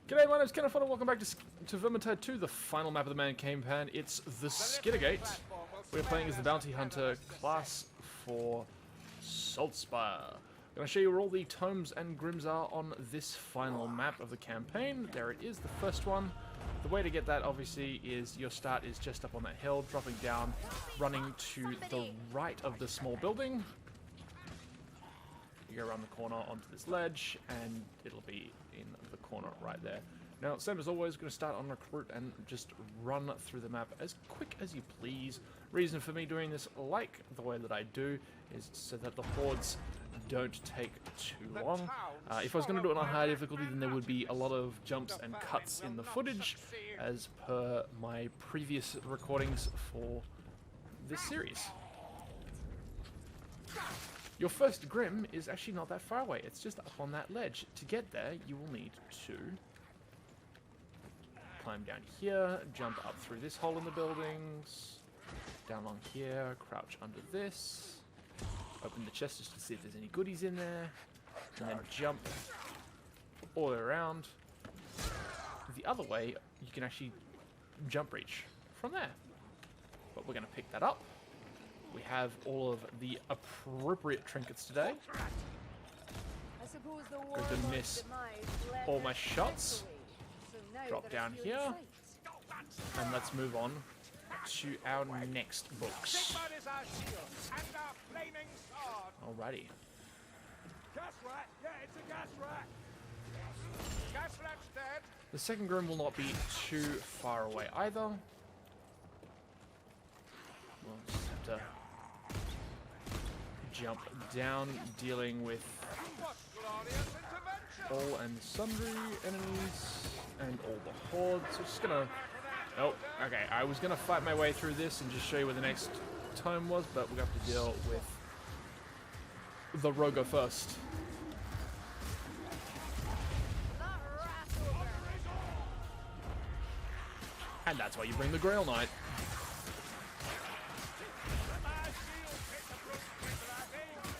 G'day, my name's Kenneth and welcome back to Vermintide 2, the final map of the main campaign. It's the Skittergate. We're playing as the Bounty Hunter class for Saltspire. I'm going to show you where all the tomes and grims are on this final map of the campaign. There it is, the first one. The way to get that, obviously, is your start is just up on that hill, dropping down, running to the right of the small building. You go around the corner onto this ledge, and it'll be in the corner right there. Now, same as always, going to start on recruit and just run through the map as quick as you please. Reason for me doing this like the way that I do is so that the hordes don't take too long. If I was going to do it on high difficulty, then there would be a lot of jumps and cuts in the footage, as per my previous recordings for this series. Your first grim is actually not that far away. It's just up on that ledge. To get there, you will need to climb down here, jump up through this hole in the buildings, down along here, crouch under this, open the chest just to see if there's any goodies in there, and then jump all the way around. The other way, you can actually jump reach from there. But we're going to pick that up. We have all of the appropriate trinkets today. Going to miss all my shots. Drop down here. And let's move on to our next books. Alrighty. The second grim will not be too far away either. We'll just have to jump down, dealing with all and sundry enemies and all the hordes. So just gonna... Oh, okay. I was gonna fight my way through this and just show you where the next tome was, but we're gonna have to deal with the Rogo first. And that's why you bring the Grail Knight.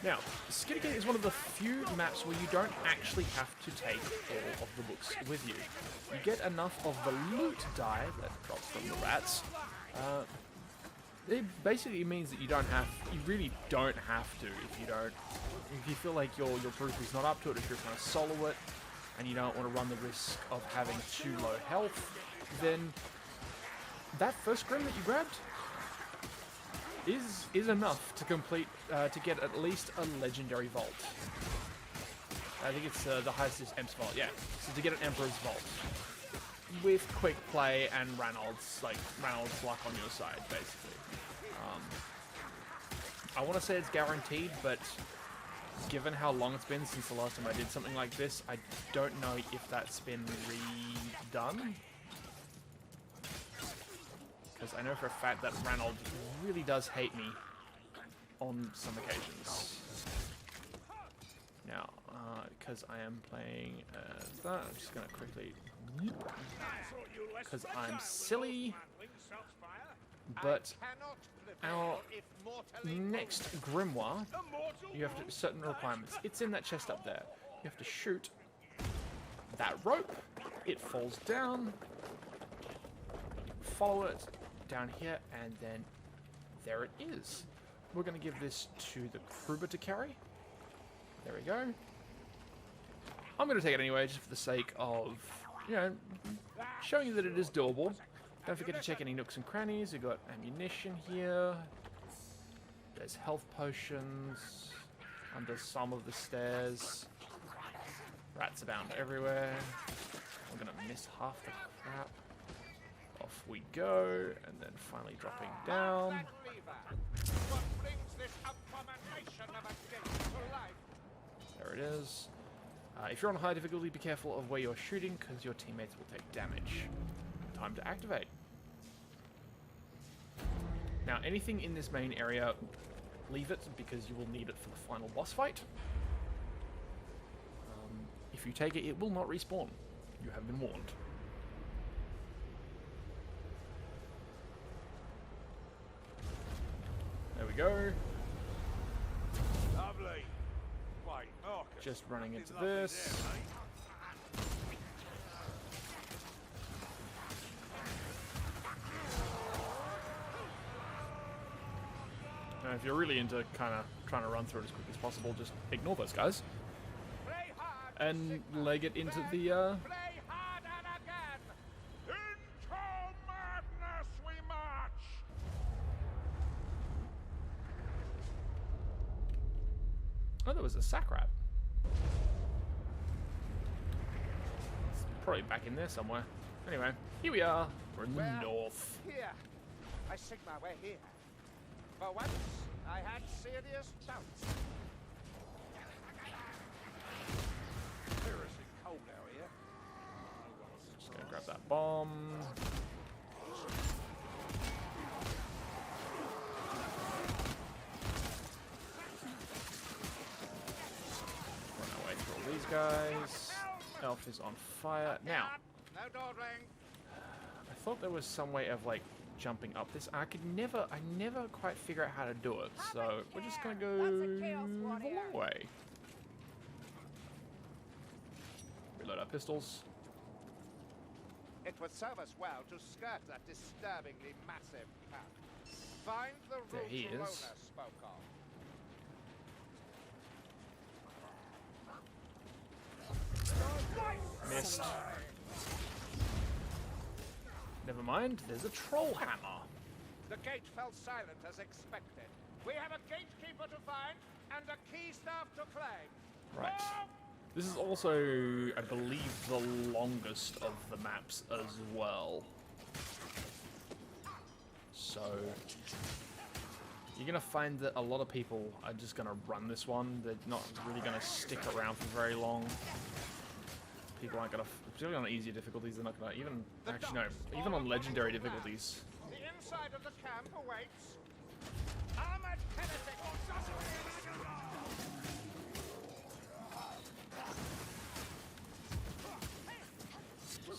Now, Skittergate is one of the few maps where you don't actually have to take all of the books with you. You get enough of the loot die that drops from the rats. It basically means that you really don't have to if you feel like your group is not up to it, if you're trying to solo it, and you don't want to run the risk of having too low health, then that first grim that you grabbed is enough to complete, to get at least a legendary vault. I think it's the highest is Emp's vault, yeah. So to get an Emperor's vault with quick play and Ranald's luck on your side, basically. I want to say it's guaranteed, but given how long it's been since the last time I did something like this, I don't know if that's been redone. Because I know for a fact that Ranald really does hate me on some occasions. Now, because I am playing as that, I'm just going to quickly... Because I'm silly. But our next grimoire, you have to, certain requirements. It's in that chest up there. You have to shoot that rope. It falls down. Follow it down here, and then there it is. We're going to give this to the Kruber to carry. There we go. I'm going to take it anyway, just for the sake of, you know, showing you that it is doable. Don't forget to check any nooks and crannies. We've got ammunition here. There's health potions under some of the stairs. Rats abound everywhere. I'm going to miss half the crap. Off we go, and then finally dropping down. There it is. If you're on high difficulty, be careful of where you're shooting, because your teammates will take damage. Time to activate. Now, anything in this main area, leave it, because you will need it for the final boss fight. If you take it, it will not respawn. You have been warned. There we go. Lovely. Wait, Just running into this. if you're really into kind of trying to run through it as quick as possible, just ignore those guys. And leg it into the... Play hard and again! Into madness we march! Oh, there was a sack rat. It's probably back in there somewhere. Anyway, here we are. We're in the north. Here. I sink my way here. For once, I had serious doubts. Seriously cold out here. Just gonna grab that bomb. Run our way through all these guys. Elf is on fire. Now, No dawdling. I thought there was some way of like jumping up this. I never quite figure out how to do it. So we're just gonna go the long way. Reload our pistols. It would serve us well to skirt that disturbingly massive camp. Find the There route he Rona is. spoke of. Missed. Never mind, there's a troll hammer. The gate fell silent as expected. We have a gatekeeper to find and a key staff to claim. Right. Move! This is also, I believe, the longest of the maps as well. So, you're going to find that a lot of people are just going to run this one. They're not really going to stick around for very long. People aren't going to, particularly on easier difficulties, they're not going to even, actually no, even on legendary difficulties. The inside of the camp awaits. Armored heretic!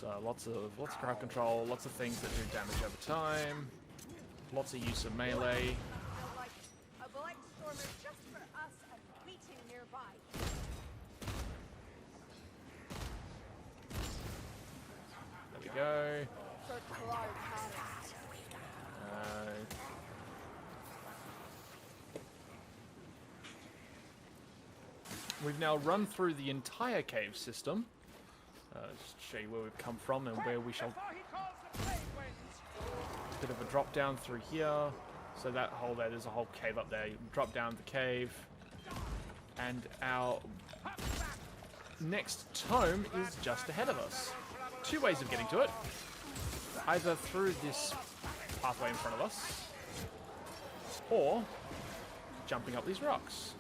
So lots of crowd control, lots of things that do damage over time, lots of use of melee. Like a blight stormer just for us and waiting nearby. There we go. For Clark Harris. We've now run through the entire cave system. Just to show you where we've come from and where we shall... Before he calls the plague winds! Bit of a drop down through here. So that hole there's a whole cave up there. You drop down the cave. And our next tome is just ahead of us. Two ways of getting to it. Either through this pathway in front of us, or jumping up these rocks.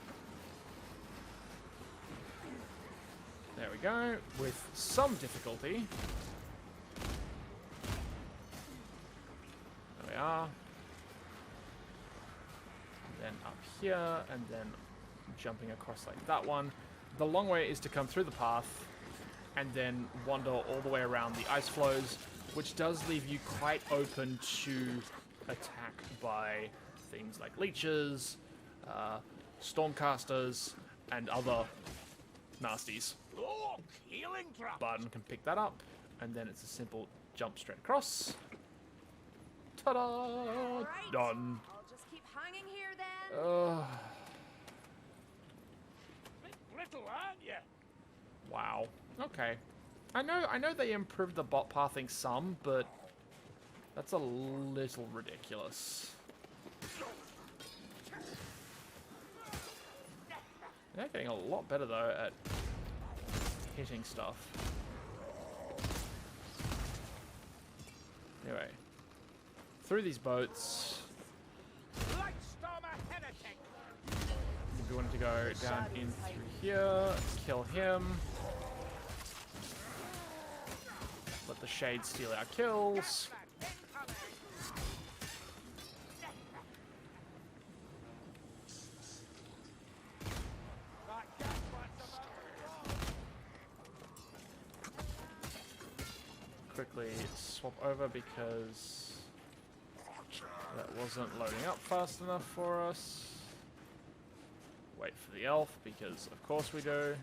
There we go, with some difficulty. There we are. And then up here, and then jumping across like that one. The long way is to come through the path, and then wander all the way around the ice flows, which does leave you quite open to attack by things like leeches, stormcasters, and other nasties. Look! Healing drop! Barton can pick that up, and then it's a simple jump straight across. Ta-da! All right. Done. I'll just keep hanging here then. Bit brittle, aren't you? Wow. Okay. I know they improved the bot pathing some, but that's a little ridiculous. They're getting a lot better though at hitting stuff. Anyway, through these boats, Lightstormer heretic! we want to go down in through here, kill him. Let the shade steal our kills. Incoming! Quickly swap over because that wasn't loading up fast enough for us. Wait for the elf because of course we do.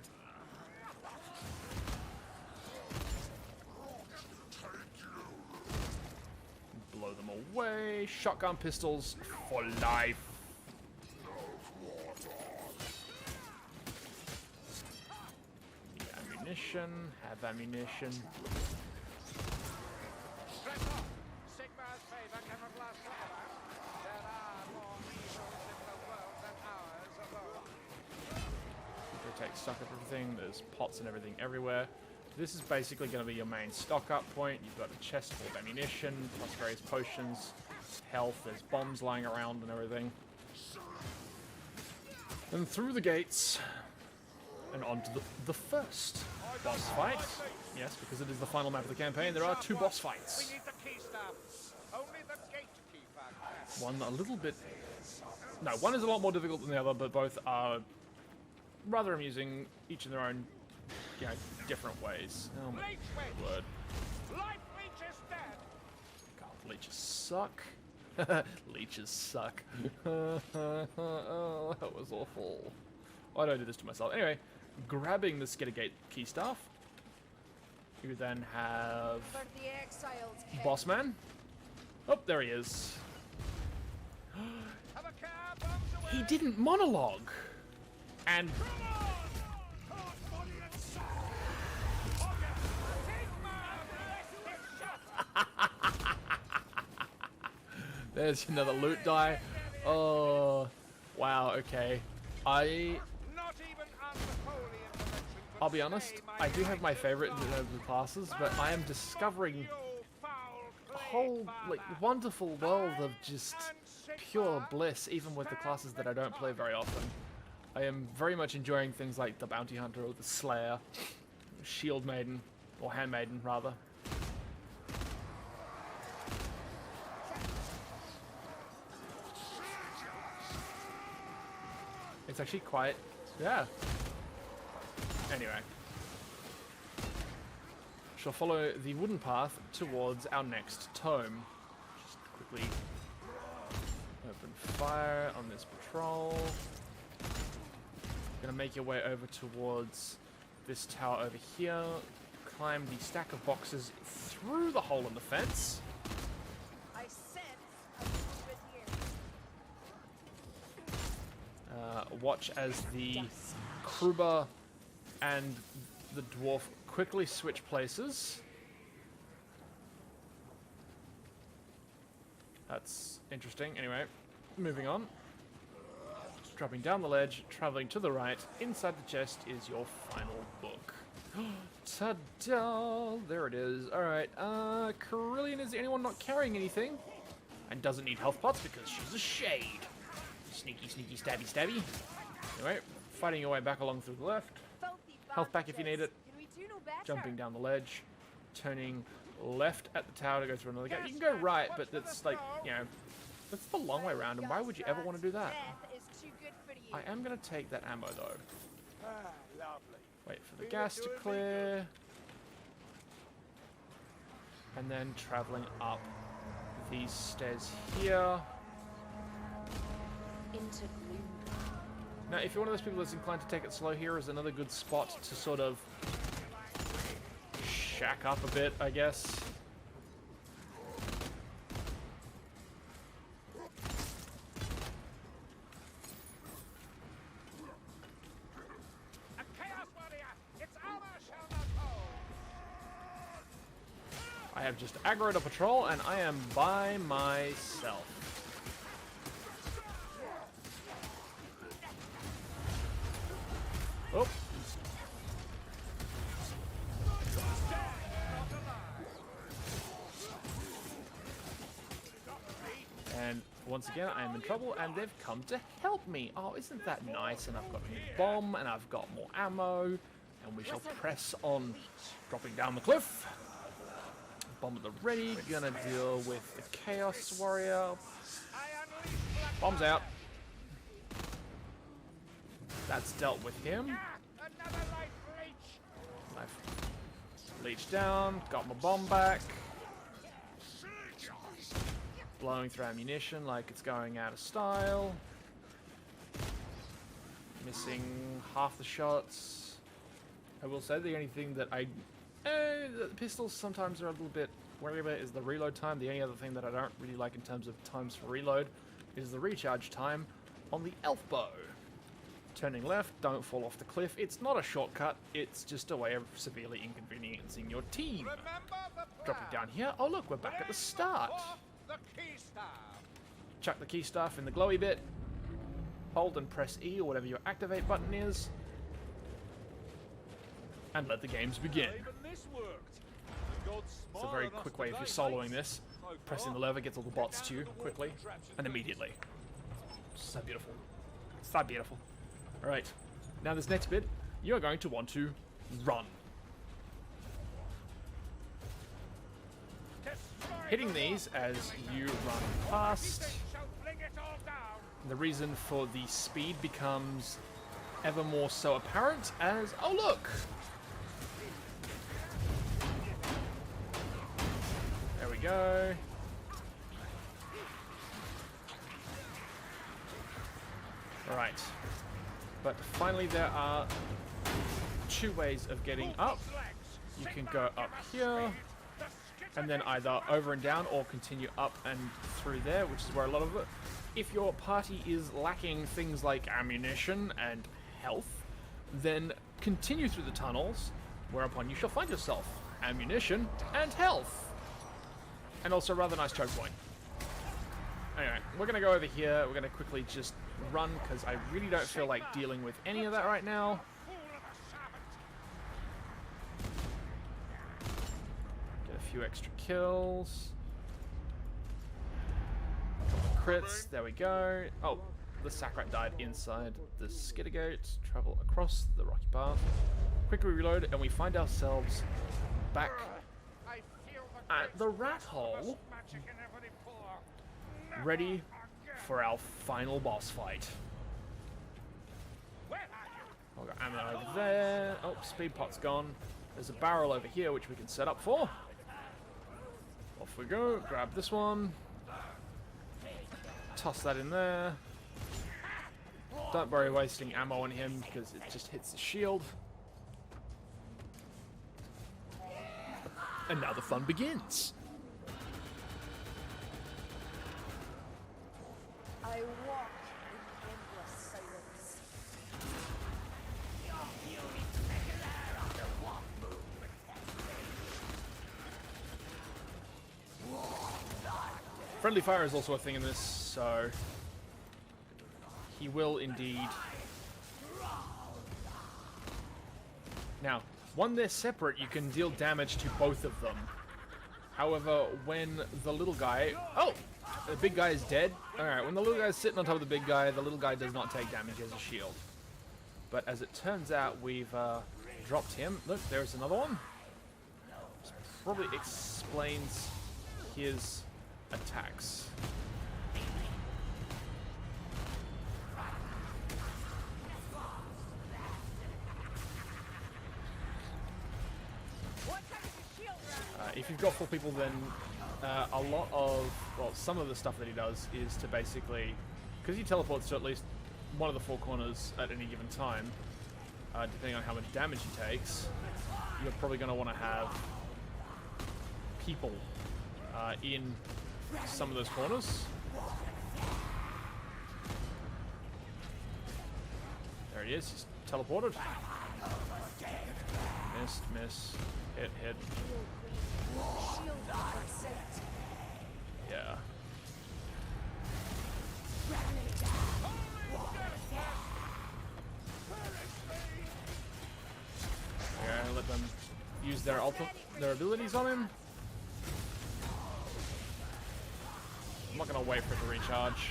Blow them away. Shotgun pistols for life. ammunition. Have ammunition. Press on. Sigmar's favor cannot last forever. There are more evils in the world than ours alone. Take stock of everything. There's pots and everything everywhere. This is basically going to be your main stock up point. You've got a chest full of ammunition, plus various potions, health. There's bombs lying around and everything. And through the gates, and onto the first boss fight. Yes, because it is the final map of the campaign. There are 2 boss fights. We need the key staff. Only the gatekeeper. One a little bit... No, one is a lot more difficult than the other, but both are rather amusing, each in their own, you know, different ways. Oh my word. Life leech is dead. God, leeches suck. Leeches suck. Oh, that was awful. Why do I do this to myself? Anyway, grabbing the Skittergate key staff. You then have For the exiles, King. Boss Man. Oh, there he is. Have a car, bombs away. He didn't monologue. And there's another loot die. Oh, wow, okay. Not even unholy intervention could I'll be honest, stay I do have my favorite in terms of classes, but I am discovering a whole, like, wonderful world of just pure bliss, even with the classes that I don't play very often. I am very much enjoying things like the Bounty Hunter or the Slayer, Shield Maiden, or Handmaiden, rather. It's actually quite, yeah. Anyway. Shall follow the wooden path towards our next tome. Just quickly open fire on this patrol. Gonna make your way over towards this tower over here. Climb the stack of boxes through the hole in the fence. I sense a movement here. Watch as the Kruber and the dwarf quickly switch places. That's interesting. Anyway, moving on. Dropping down the ledge, traveling to the right. Inside the chest is your final book. Ta-da! There it is. Alright, Carillion, is anyone not carrying anything? And doesn't need health pots because she's a shade. Sneaky, sneaky, stabby, stabby. Anyway, fighting your way back along through the left. Filthy Health back if you need it. Can we do no better? Jumping down the ledge. Turning left at the tower to go through another gate. You can go right, but that's like, you know, that's the long way around, and why would you ever want to do that? Death is too good for you. I am going to take that ammo, though. Lovely. Wait for the gas to clear. And then traveling up these stairs here. Into gloom. Now, if you're one of those people that's inclined to take it slow, here is another good spot to sort of shack up a bit, I guess. A chaos warrior. Its armor shall not hold. I have just aggroed a patrol, and I am by myself. Oh. And once again, I am in trouble, and they've come to help me. Oh, isn't that nice? And I've got a new bomb, and I've got more ammo, and we shall press on, dropping down the cliff. Bomb at the ready, gonna deal with the Chaos Warrior. Bombs out. That's dealt with him. Another life leech. I've leached down, got my bomb back. Blowing through ammunition like it's going out of style. Missing half the shots. I will say the only thing that the pistols sometimes are a little bit wary about is the reload time. The only other thing that I don't really like in terms of times for reload is the recharge time on the elf bow. Turning left, don't fall off the cliff. It's not a shortcut, it's just a way of severely inconveniencing your team. Remember the Dropping plan. down here. Oh look, we're back at the start. Off the key staff. Chuck the key staff in the glowy bit. Hold and press E or whatever your activate button is. And let the games begin. Even this worked. The gods It's a smile very on us quick way if you're today, soloing mate. this. So Pressing the far. lever gets all the bots to you quickly and immediately. So beautiful. So beautiful. Alright, now this next bit, you're going to want to run. Hitting these as you run past, Shall fling it all down. the reason for the speed becomes ever more so apparent as, oh look! There we go. Alright. But finally there are two ways of getting up. You can go up here, and then either over and down or continue up and through there, which is where a lot of it. If your party is lacking things like ammunition and health, then continue through the tunnels, whereupon you shall find yourself ammunition and health. And also a rather nice choke point. Anyway, we're going to go over here. We're going to quickly just run, because I really don't feel like dealing with any of that right now. Get a few extra kills. Crits, there we go. Oh, the Sackrat died inside the Skittergate. Travel across the rocky path. Quickly reload, and we find ourselves back I feel the at the rat hole, magic in every pore. ready for our final boss fight. Where are you? I've got ammo over there. Oh, speed pot's gone. There's a barrel over here which we can set up for. Off we go. Grab this one. Toss that in there. Don't worry wasting ammo on him because it just hits the shield. And now the fun begins. I walk in endless silence. Friendly fire is also a thing in this, so he will indeed. Now, when they're separate, you can deal damage to both of them. However, when the little guy... Oh! The big guy is dead. Alright, when the little guy is sitting on top of the big guy, the little guy does not take damage as a shield. But as it turns out, we've dropped him. Look, there's another one. This probably explains his attacks. What kind of a shield round? If you've got 4 people, then a lot of, well, some of the stuff that he does is to basically, because he teleports to at least one of the 4 corners at any given time, depending on how much damage he takes, you're probably going to want to have people in some of those corners. There he is, he's teleported. Missed, miss, hit, hit. Shield percent. Yeah. Okay, let them use their abilities on him. I'm not gonna wait for it to recharge.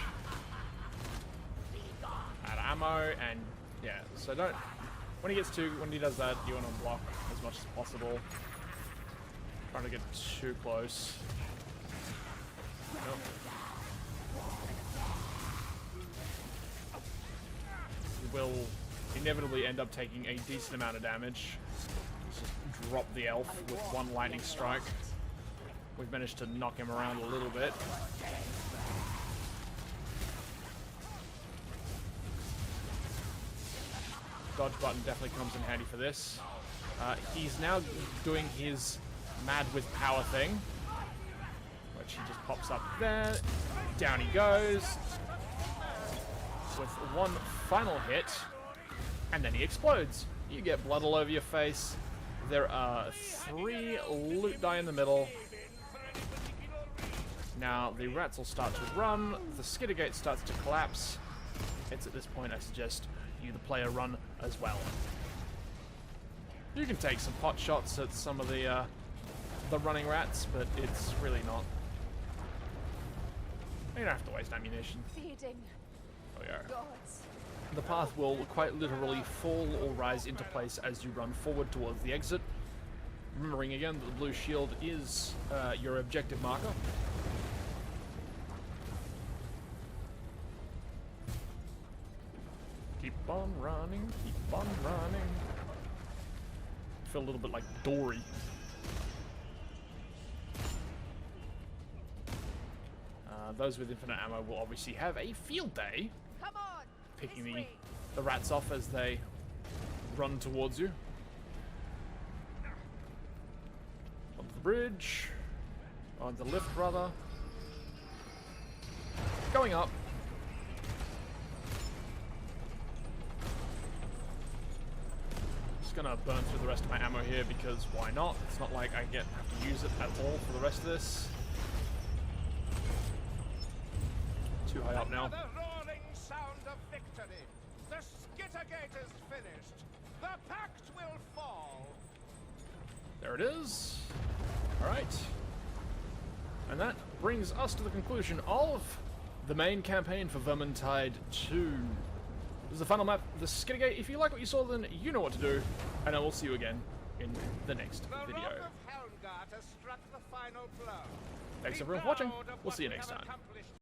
Add ammo and yeah. So don't. When he does that, you want to block as much as possible. Trying to get too close. Nope. You will inevitably end up taking a decent amount of damage. Just drop the elf with one lightning strike. We've managed to knock him around a little bit. Dodge button definitely comes in handy for this. He's now doing his mad with power thing, which he just pops up there. Down he goes. With one final hit, And then he explodes. You get blood all over your face. There are 3 loot die in the middle. Now the rats will start to run. The Skittergate starts to collapse. It's at this point I suggest you, the player, run as well. You can take some pot shots at some of the running rats, but it's really not. You don't have to waste ammunition. Feeding Oh yeah. gods. The path will quite literally fall or rise into place as you run forward towards the exit. Remembering again that the blue shield is your objective marker. Keep on running, keep on running. I feel a little bit like Dory. Those with infinite ammo will obviously have a field day, Come on. picking this way. the rats off as they run towards you. Onto the bridge. On the lift, rather. Going up. Just gonna burn through the rest of my ammo here because why not? It's not like I have to use it at all for the rest of this. Too high up now. The roaring sound of victory. The Skittergate is finished. The pact will fall. There it is. Alright. And that brings us to the conclusion of the main campaign for Vermintide 2. This is the final map of the Skittergate. If you like what you saw, then you know what to do. And I will see you again in the next The video. Rock of Helmgart has struck the final blow. Thanks Be everyone for watching. proud of We'll what see you we next have time. accomplished.